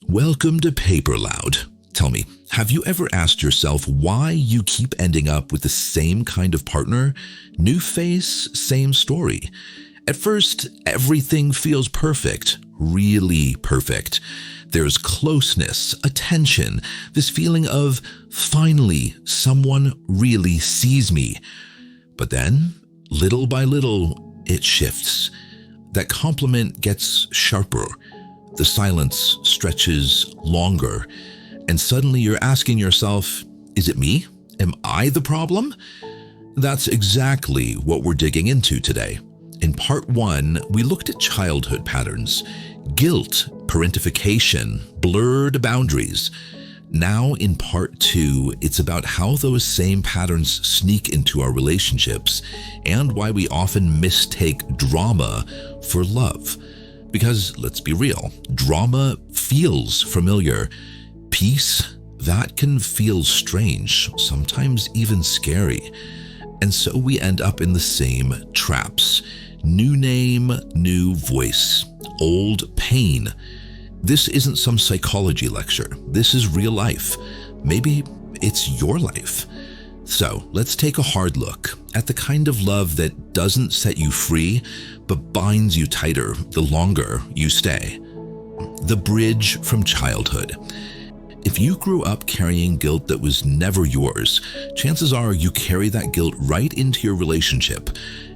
Welcome to PaperLoud. Tell me, have you ever asked yourself why you keep ending up with the same kind of partner? New face, same story. At first, everything feels perfect, really perfect. There's closeness, attention, this feeling of, finally, someone really sees me. But then, little by little, it shifts. That compliment gets sharper. The silence stretches longer. And suddenly you're asking yourself, is it me? Am I the problem? That's exactly what we're digging into today. In part 1, we looked at childhood patterns, guilt, parentification, blurred boundaries. Now in part 2, it's about how those same patterns sneak into our relationships and why we often mistake drama for love. Because let's be real, drama feels familiar. Peace, that can feel strange, sometimes even scary. And so we end up in the same traps. New name, new voice, old pain. This isn't some psychology lecture. This is real life. Maybe it's your life. So let's take a hard look at the kind of love that doesn't set you free, but binds you tighter the longer you stay. The bridge from childhood. If you grew up carrying guilt that was never yours, chances are you carry that guilt right into your relationship.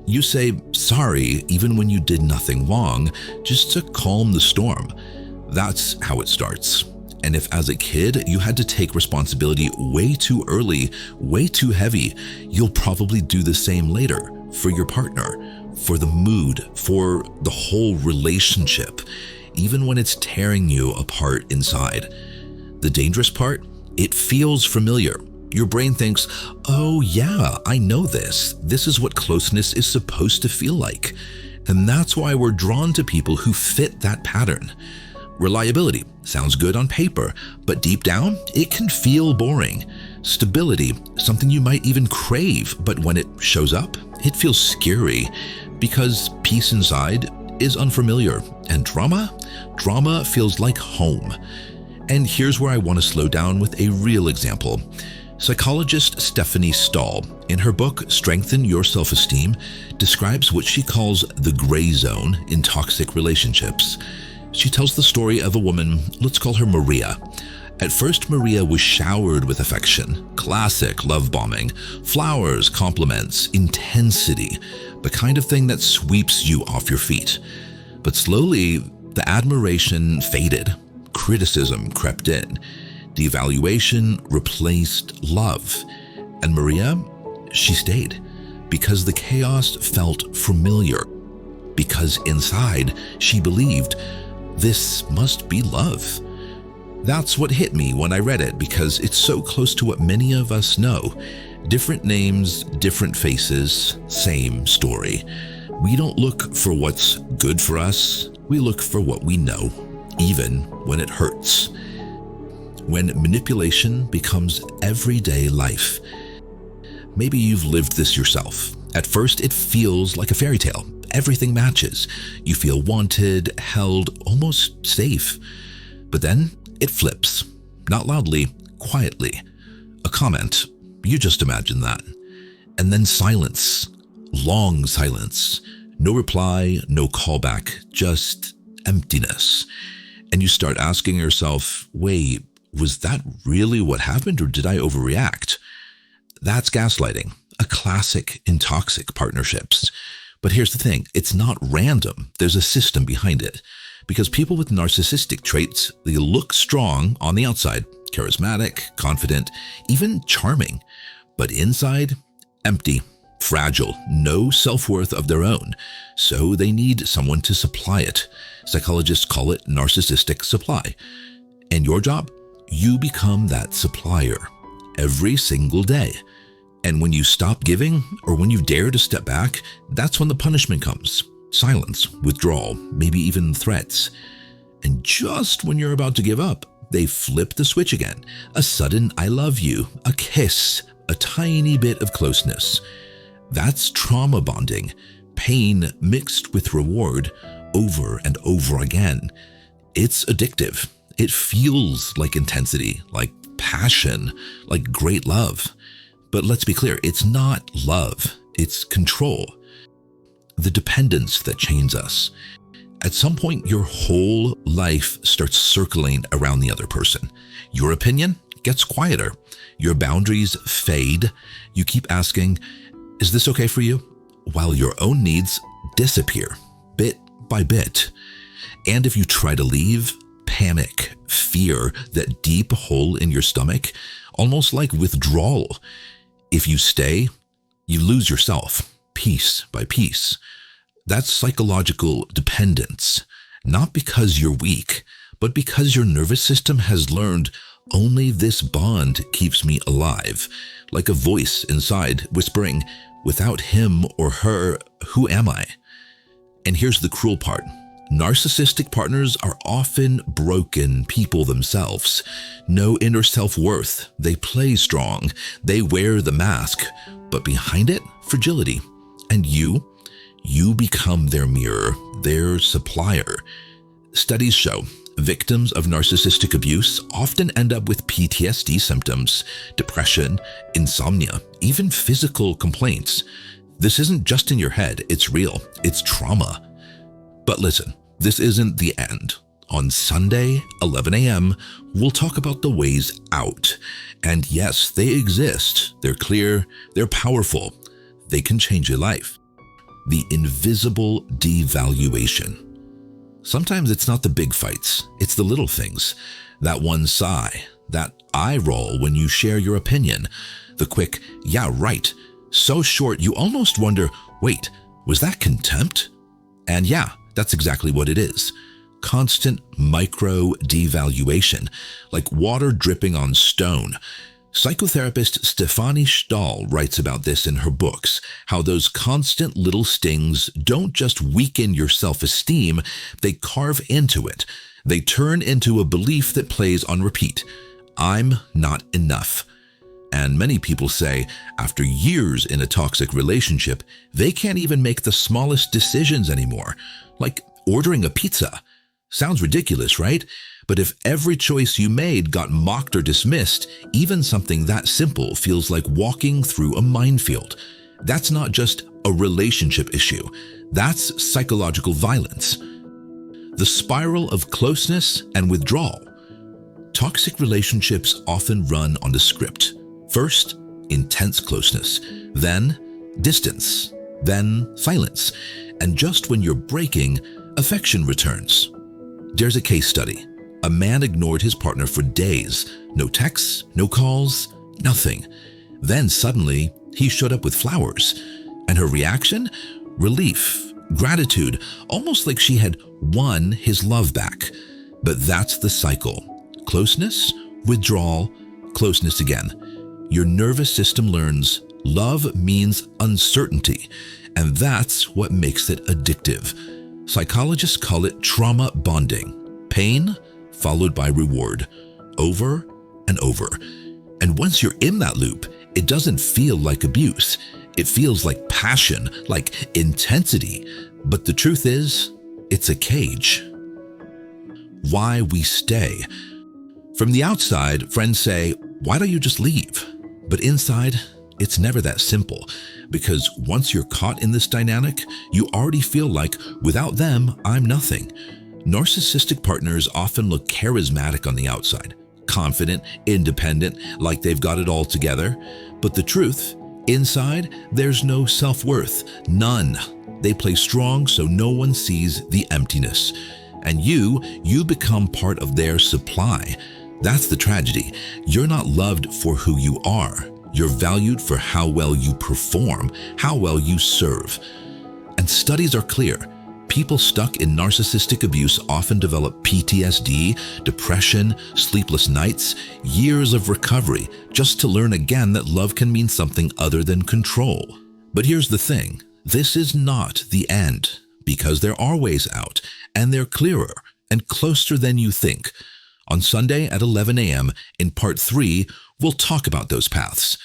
You say sorry even when you did nothing wrong, just to calm the storm. That's how it starts. And if as a kid you had to take responsibility way too early, way too heavy, you'll probably do the same later for your partner, for the mood, for the whole relationship, even when it's tearing you apart inside. The dangerous part? It feels familiar. Your brain thinks, oh yeah, I know this. This is what closeness is supposed to feel like. And that's why we're drawn to people who fit that pattern. Reliability sounds good on paper, but deep down, it can feel boring. Stability, something you might even crave, but when it shows up, it feels scary because peace inside is unfamiliar. And drama feels like home. And here's where I want to slow down with a real example. Psychologist Stephanie Stahl, in her book Strengthen Your Self-Esteem, describes what she calls the gray zone in toxic relationships. She tells the story of a woman, let's call her Maria. At first, Maria was showered with affection, classic love bombing, flowers, compliments, intensity, the kind of thing that sweeps you off your feet. But slowly, the admiration faded. Criticism crept in. Devaluation replaced love. And Maria, she stayed because the chaos felt familiar. Because inside, she believed this must be love. That's what hit me when I read it because it's so close to what many of us know. Different names, different faces, same story. We don't look for what's good for us. We look for what we know, even when it hurts. When manipulation becomes everyday life. Maybe you've lived this yourself. At first, it feels like a fairy tale. Everything matches. You feel wanted, held, almost safe. But then it flips. Not loudly, quietly. A comment. You just imagine that. And then silence. Long silence. No reply, no callback, just emptiness. And you start asking yourself, wait, was that really what happened or did I overreact? That's gaslighting, a classic in toxic partnerships. But here's the thing, it's not random. There's a system behind it. Because people with narcissistic traits, they look strong on the outside, charismatic, confident, even charming. But inside, empty, fragile, no self-worth of their own. So they need someone to supply it. Psychologists call it narcissistic supply. And your job? You become that supplier every single day. And when you stop giving or when you dare to step back, that's when the punishment comes. Silence, withdrawal, maybe even threats. And just when you're about to give up, they flip the switch again. A sudden I love you, a kiss, a tiny bit of closeness. That's trauma bonding, pain mixed with reward over and over again. It's addictive. It feels like intensity, like passion, like great love. But let's be clear, it's not love, it's control. The dependence that chains us. At some point, your whole life starts circling around the other person. Your opinion gets quieter. Your boundaries fade. You keep asking, is this okay for you? While your own needs disappear, bit by bit. And if you try to leave, panic, fear, that deep hole in your stomach, almost like withdrawal. If you stay, you lose yourself, piece by piece. That's psychological dependence, not because you're weak, but because your nervous system has learned only this bond keeps me alive, like a voice inside whispering, without him or her, who am I? And here's the cruel part. Narcissistic partners are often broken people themselves. No inner self-worth. They play strong. They wear the mask. But behind it, fragility. And you become their mirror, their supplier. Studies show victims of narcissistic abuse often end up with PTSD symptoms, depression, insomnia, even physical complaints. This isn't just in your head, it's real, it's trauma. But listen, this isn't the end. On Sunday, 11 a.m., we'll talk about the ways out. And yes, they exist. They're clear, they're powerful. They can change your life. The invisible devaluation. Sometimes it's not the big fights, it's the little things. That one sigh, that eye roll when you share your opinion, the quick, yeah, right, so short you almost wonder, wait, was that contempt? And yeah, that's exactly what it is. Constant micro-devaluation, like water dripping on stone. Psychotherapist Stefanie Stahl writes about this in her books, how those constant little stings don't just weaken your self-esteem, they carve into it. They turn into a belief that plays on repeat. I'm not enough. And many people say, after years in a toxic relationship, they can't even make the smallest decisions anymore, like ordering a pizza. Sounds ridiculous, right? But if every choice you made got mocked or dismissed, even something that simple feels like walking through a minefield. That's not just a relationship issue. That's psychological violence. The spiral of closeness and withdrawal. Toxic relationships often run on a script. First, intense closeness, then distance, then silence. And just when you're breaking, affection returns. There's a case study. A man ignored his partner for days. No texts, no calls, nothing. Then suddenly, he showed up with flowers. And her reaction? Relief, gratitude, almost like she had won his love back. But that's the cycle. Closeness, withdrawal, closeness again. Your nervous system learns love means uncertainty, and that's what makes it addictive. Psychologists call it trauma bonding. Pain followed by reward, over and over. And once you're in that loop, it doesn't feel like abuse. It feels like passion, like intensity. But the truth is, it's a cage. Why we stay. From the outside, friends say, why don't you just leave? But inside, it's never that simple. Because once you're caught in this dynamic, you already feel like, without them, I'm nothing. Narcissistic partners often look charismatic on the outside, confident, independent, like they've got it all together. But the truth, inside, there's no self-worth, none. They play strong so no one sees the emptiness. And you become part of their supply. That's the tragedy. You're not loved for who you are. You're valued for how well you perform, how well you serve. And studies are clear. People stuck in narcissistic abuse often develop PTSD, depression, sleepless nights, years of recovery, just to learn again that love can mean something other than control. But here's the thing, this is not the end, because there are ways out, and they're clearer and closer than you think. On Sunday at 11 a.m. in Part 3, we'll talk about those paths,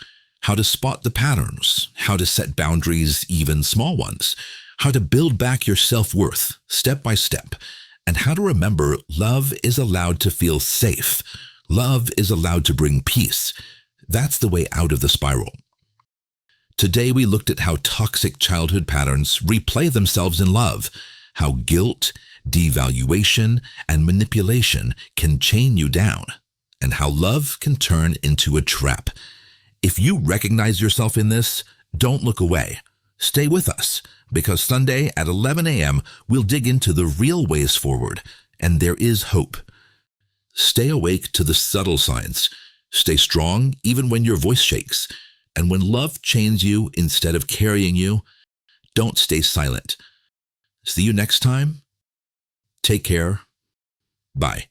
how to spot the patterns, how to set boundaries, even small ones, how to build back your self-worth step by step, and how to remember love is allowed to feel safe. Love is allowed to bring peace. That's the way out of the spiral. Today we looked at how toxic childhood patterns replay themselves in love, how guilt, devaluation, and manipulation can chain you down, and how love can turn into a trap. If you recognize yourself in this, don't look away. Stay with us, because Sunday at 11 a.m. we'll dig into the real ways forward, and there is hope. Stay awake to the subtle signs. Stay strong even when your voice shakes. And when love chains you instead of carrying you, don't stay silent. See you next time. Take care. Bye.